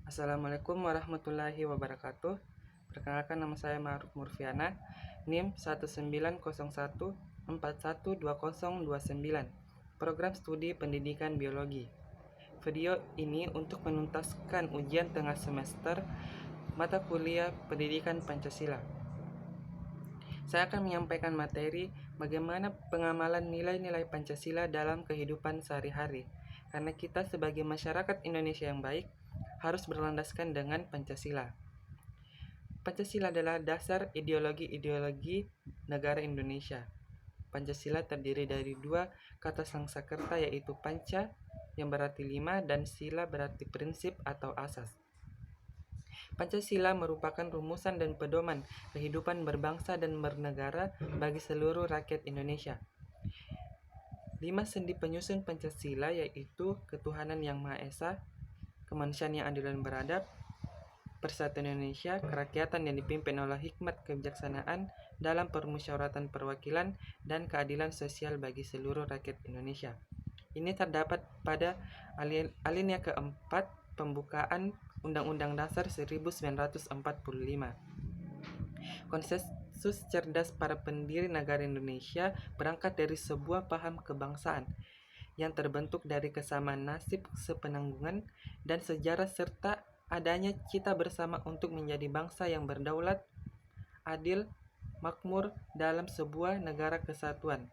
Assalamualaikum warahmatullahi wabarakatuh. Perkenalkan, nama saya Ma'ruf Murfiana, NIM 1941412029, Program Studi Pendidikan Biologi. Video ini untuk menuntaskan ujian tengah semester mata kuliah Pendidikan Pancasila. Saya akan menyampaikan materi bagaimana pengamalan nilai-nilai Pancasila dalam kehidupan sehari-hari, karena kita sebagai masyarakat Indonesia yang baik harus berlandaskan dengan Pancasila. Pancasila adalah dasar ideologi negara Indonesia. Pancasila terdiri dari dua kata Sanskerta, yaitu panca yang berarti 5 dan sila berarti prinsip atau asas. Pancasila merupakan rumusan dan pedoman kehidupan berbangsa dan bernegara bagi seluruh rakyat Indonesia. 5 sendi penyusun Pancasila yaitu ketuhanan yang Maha Esa, kemanusiaan yang adil dan beradab, persatuan Indonesia, kerakyatan yang dipimpin oleh hikmat kebijaksanaan dalam permusyawaratan perwakilan, dan keadilan sosial bagi seluruh rakyat Indonesia. Ini terdapat pada alinea keempat pembukaan Undang-Undang Dasar 1945. Konsensus cerdas para pendiri negara Indonesia berangkat dari sebuah paham kebangsaan yang terbentuk dari kesamaan nasib, sepenanggungan, dan sejarah serta adanya cita bersama untuk menjadi bangsa yang berdaulat, adil, makmur dalam sebuah negara kesatuan.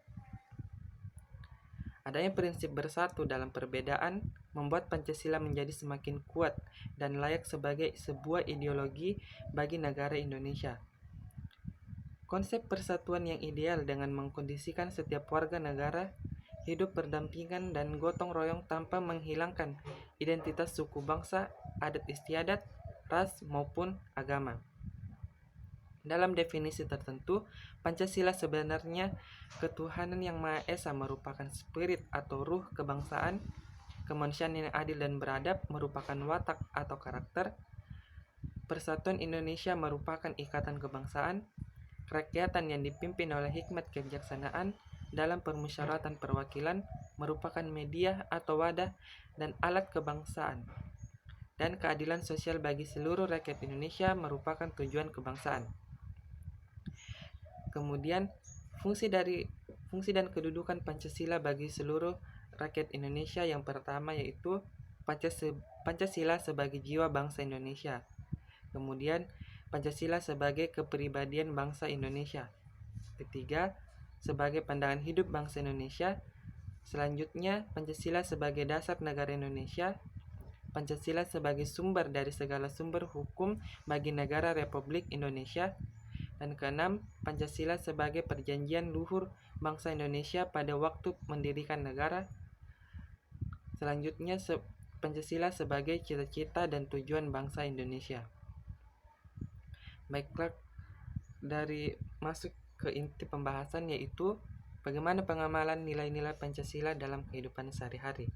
Adanya prinsip bersatu dalam perbedaan membuat Pancasila menjadi semakin kuat dan layak sebagai sebuah ideologi bagi negara Indonesia. Konsep persatuan yang ideal dengan mengkondisikan setiap warga negara hidup berdampingan dan gotong royong tanpa menghilangkan identitas suku bangsa, adat istiadat, ras maupun agama. Dalam definisi tertentu, Pancasila sebenarnya ketuhanan yang Maha Esa merupakan spirit atau ruh kebangsaan, kemanusiaan yang adil dan beradab merupakan watak atau karakter, persatuan Indonesia merupakan ikatan kebangsaan, kerakyatan yang dipimpin oleh hikmat kebijaksanaan dalam permusyawaratan perwakilan merupakan media atau wadah dan alat kebangsaan, dan keadilan sosial bagi seluruh rakyat Indonesia merupakan tujuan kebangsaan. Kemudian, fungsi dan kedudukan Pancasila bagi seluruh rakyat Indonesia yang pertama yaitu Pancasila sebagai jiwa bangsa Indonesia. Kemudian, Pancasila sebagai kepribadian bangsa Indonesia. Ketiga, sebagai pandangan hidup bangsa Indonesia. Selanjutnya, Pancasila sebagai dasar negara Indonesia. Pancasila sebagai sumber dari segala sumber hukum bagi negara Republik Indonesia. Dan keenam, Pancasila sebagai perjanjian luhur bangsa Indonesia pada waktu mendirikan negara. Selanjutnya, Pancasila sebagai cita-cita dan tujuan bangsa Indonesia. Baiklah, dari masuk ke inti pembahasan yaitu bagaimana pengamalan nilai-nilai Pancasila dalam kehidupan sehari-hari.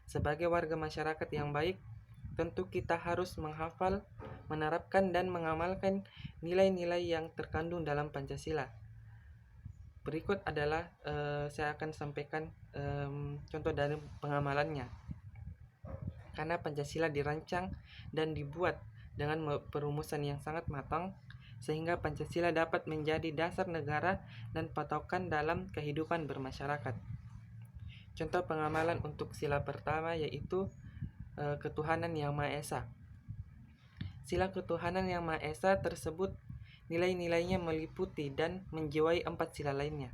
Sebagai warga masyarakat yang baik, tentu kita harus menghafal, menerapkan, dan mengamalkan nilai-nilai yang terkandung dalam Pancasila. Berikut adalah saya akan sampaikan contoh dari pengamalannya. Karena Pancasila dirancang dan dibuat dengan perumusan yang sangat matang, sehingga Pancasila dapat menjadi dasar negara dan patokan dalam kehidupan bermasyarakat. Contoh pengamalan untuk sila pertama yaitu ketuhanan yang Maha Esa. Sila ketuhanan yang Maha Esa tersebut nilai-nilainya meliputi dan menjiwai 4 sila lainnya.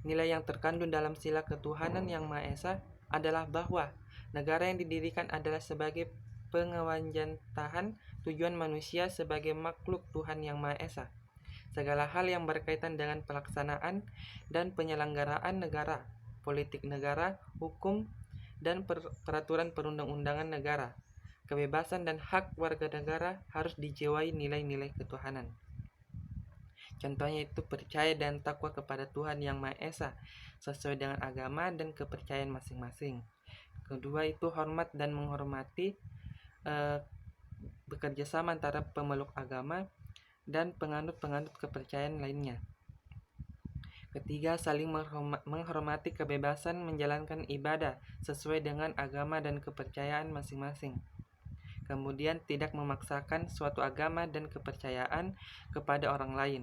Nilai yang terkandung dalam sila ketuhanan yang Maha Esa adalah bahwa negara yang didirikan adalah sebagai pengewanjantahan tujuan manusia sebagai makhluk Tuhan yang Maha Esa. Segala hal yang berkaitan dengan pelaksanaan dan penyelenggaraan negara, politik negara, hukum, dan peraturan perundang-undangan negara, kebebasan dan hak warga negara harus dijiwai nilai-nilai ketuhanan. Contohnya itu percaya dan takwa kepada Tuhan yang Maha Esa sesuai dengan agama dan kepercayaan masing-masing. Kedua itu hormat dan menghormati, bekerja sama antara pemeluk agama dan penganut-penganut kepercayaan lainnya. Ketiga, saling menghormati kebebasan menjalankan ibadah sesuai dengan agama dan kepercayaan masing-masing. Kemudian tidak memaksakan suatu agama dan kepercayaan kepada orang lain.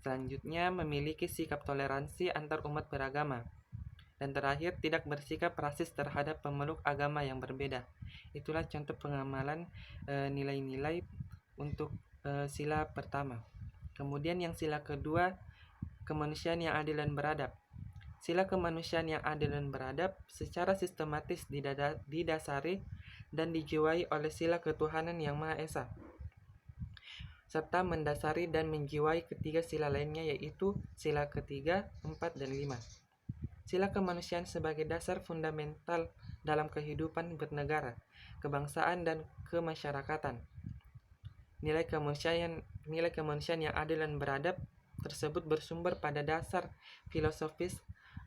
Selanjutnya, memiliki sikap toleransi antar umat beragama. Dan terakhir, tidak bersikap rasis terhadap pemeluk agama yang berbeda. Itulah contoh pengamalan nilai-nilai untuk sila pertama. Kemudian yang sila kedua, kemanusiaan yang adil dan beradab. Sila kemanusiaan yang adil dan beradab secara sistematis didasari dan dijiwai oleh sila ketuhanan yang Maha Esa, serta mendasari dan menjiwai ketiga sila lainnya, yaitu sila ketiga, 4, dan 5. Sila kemanusiaan sebagai dasar fundamental dalam kehidupan bernegara, kebangsaan, dan kemasyarakatan. Nilai kemanusiaan yang adil dan beradab tersebut bersumber pada dasar filosofis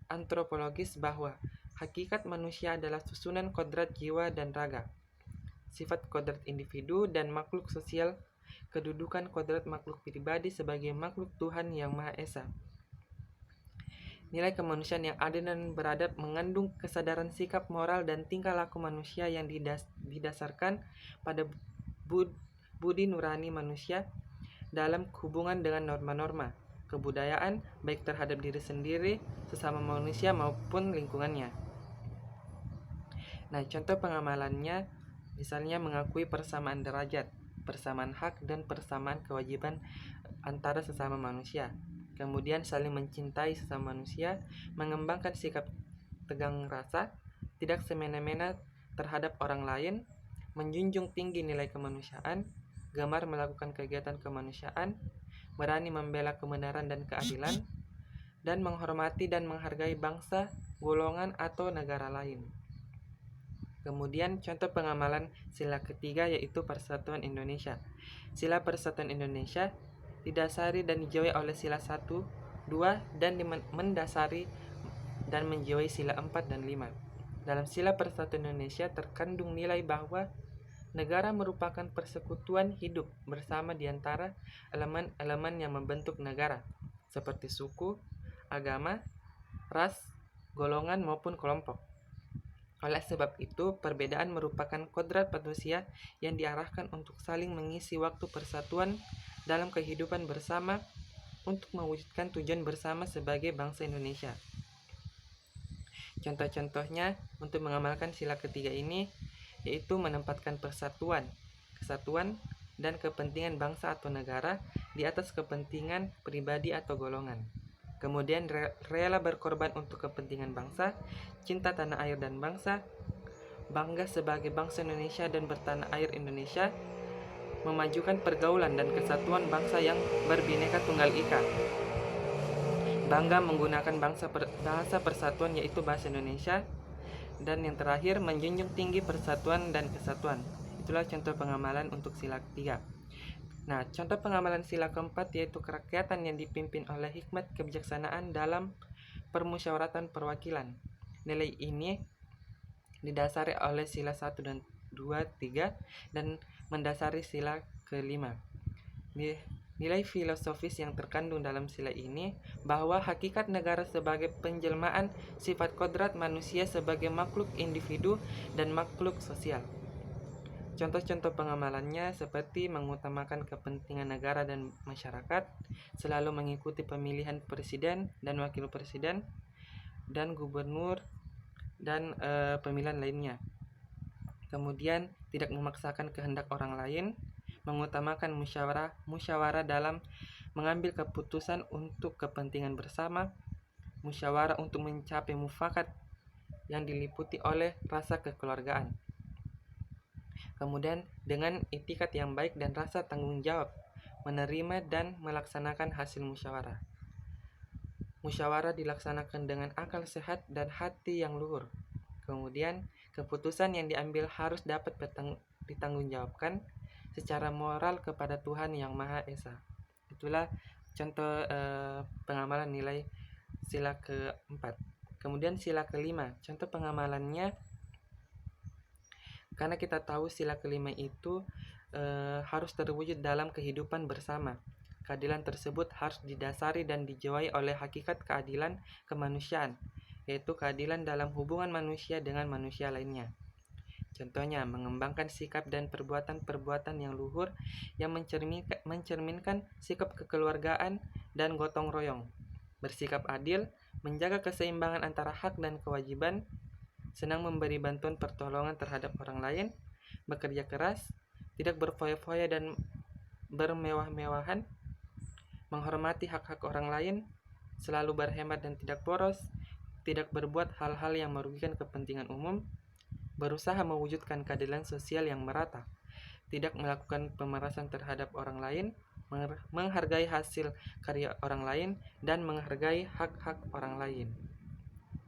antropologis bahwa hakikat manusia adalah susunan kodrat jiwa dan raga, sifat kodrat individu dan makhluk sosial, kedudukan kodrat makhluk pribadi sebagai makhluk Tuhan yang Maha Esa. Nilai kemanusiaan yang adil dan beradab mengandung kesadaran sikap moral dan tingkah laku manusia yang didasarkan pada budi nurani manusia dalam hubungan dengan norma-norma kebudayaan, baik terhadap diri sendiri, sesama manusia maupun lingkungannya. Nah, contoh pengamalannya misalnya mengakui persamaan derajat, persamaan hak, dan persamaan kewajiban antara sesama manusia. Kemudian saling mencintai sesama manusia, mengembangkan sikap tegang rasa, tidak semena-mena terhadap orang lain, menjunjung tinggi nilai kemanusiaan, gemar melakukan kegiatan kemanusiaan, berani membela kebenaran dan keadilan, dan menghormati dan menghargai bangsa, golongan, atau negara lain. Kemudian contoh pengamalan sila ketiga yaitu Persatuan Indonesia. Sila Persatuan Indonesia didasari dan dijiwai oleh sila 1, 2, dan mendasari dan menjiwai sila 4 dan 5. Dalam sila Persatuan Indonesia terkandung nilai bahwa negara merupakan persekutuan hidup bersama di antara elemen-elemen yang membentuk negara, seperti suku, agama, ras, golongan, maupun kelompok. Oleh sebab itu, perbedaan merupakan kodrat manusia yang diarahkan untuk saling mengisi waktu persatuan dalam kehidupan bersama untuk mewujudkan tujuan bersama sebagai bangsa Indonesia. Contoh-contohnya untuk mengamalkan sila ketiga ini yaitu menempatkan persatuan, kesatuan, dan kepentingan bangsa atau negara di atas kepentingan pribadi atau golongan. Kemudian rela berkorban untuk kepentingan bangsa, cinta tanah air dan bangsa, bangga sebagai bangsa Indonesia dan bertanah air Indonesia, memajukan pergaulan dan kesatuan bangsa yang berbineka tunggal ika, bangga menggunakan bahasa persatuan yaitu bahasa Indonesia, dan yang terakhir menjunjung tinggi persatuan dan kesatuan. Itulah contoh pengamalan untuk sila ketiga. Nah, contoh pengamalan sila keempat yaitu kerakyatan yang dipimpin oleh hikmat kebijaksanaan dalam permusyawaratan perwakilan. Nilai ini didasari oleh sila 1 dan 2, 3, dan mendasari sila kelima. Nilai filosofis yang terkandung dalam sila ini bahwa hakikat negara sebagai penjelmaan sifat kodrat manusia sebagai makhluk individu dan makhluk sosial. Contoh-contoh pengamalannya seperti mengutamakan kepentingan negara dan masyarakat, selalu mengikuti pemilihan presiden dan wakil presiden, dan gubernur, dan pemilihan lainnya. Kemudian tidak memaksakan kehendak orang lain, mengutamakan musyawarah dalam mengambil keputusan untuk kepentingan bersama, musyawarah untuk mencapai mufakat yang diliputi oleh rasa kekeluargaan. Kemudian dengan itikat yang baik dan rasa tanggung jawab, menerima dan melaksanakan hasil musyawarah. Musyawarah dilaksanakan dengan akal sehat dan hati yang luhur. Kemudian keputusan yang diambil harus dapat ditanggungjawabkan secara moral kepada Tuhan yang Maha Esa. Itulah contoh pengamalan nilai sila keempat. Kemudian sila kelima, contoh pengamalannya, karena kita tahu sila kelima itu harus terwujud dalam kehidupan bersama. Keadilan tersebut harus didasari dan dijiwai oleh hakikat keadilan kemanusiaan, yaitu keadilan dalam hubungan manusia dengan manusia lainnya. Contohnya, mengembangkan sikap dan perbuatan-perbuatan yang luhur yang mencerminkan sikap kekeluargaan dan gotong royong. Bersikap adil, menjaga keseimbangan antara hak dan kewajiban, senang memberi bantuan pertolongan terhadap orang lain, bekerja keras, tidak berfoya-foya dan bermewah-mewahan, menghormati hak-hak orang lain, selalu berhemat dan tidak boros, tidak berbuat hal-hal yang merugikan kepentingan umum, berusaha mewujudkan keadilan sosial yang merata, tidak melakukan pemerasan terhadap orang lain, menghargai hasil karya orang lain, dan menghargai hak-hak orang lain.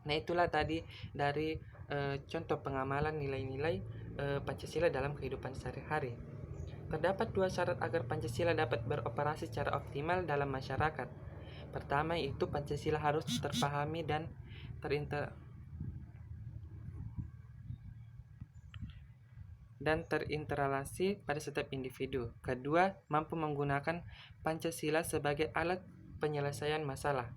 Nah, itulah tadi dari contoh pengamalan nilai-nilai Pancasila dalam kehidupan sehari-hari. Terdapat 2 syarat agar Pancasila dapat beroperasi secara optimal dalam masyarakat. Pertama, yaitu Pancasila harus terpahami dan terintegrasi pada setiap individu. Kedua, mampu menggunakan Pancasila sebagai alat penyelesaian masalah.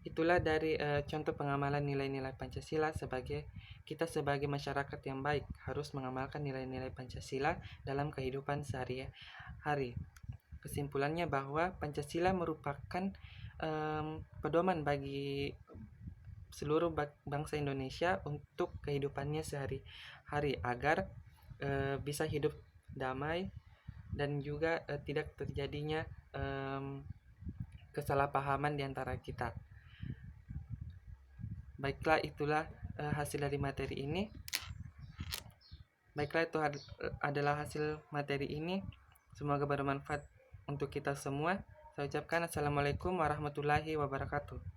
Itulah dari contoh pengamalan nilai-nilai Pancasila. Kita sebagai masyarakat yang baik harus mengamalkan nilai-nilai Pancasila dalam kehidupan sehari-hari. Kesimpulannya bahwa Pancasila merupakan pedoman bagi seluruh bangsa Indonesia untuk kehidupannya sehari-hari agar bisa hidup damai dan juga tidak terjadinya kesalahpahaman di antara kita. Baiklah, itulah hasil dari materi ini. Baiklah, itu adalah hasil materi ini. Semoga bermanfaat untuk kita semua. Saya ucapkan Assalamualaikum warahmatullahi wabarakatuh.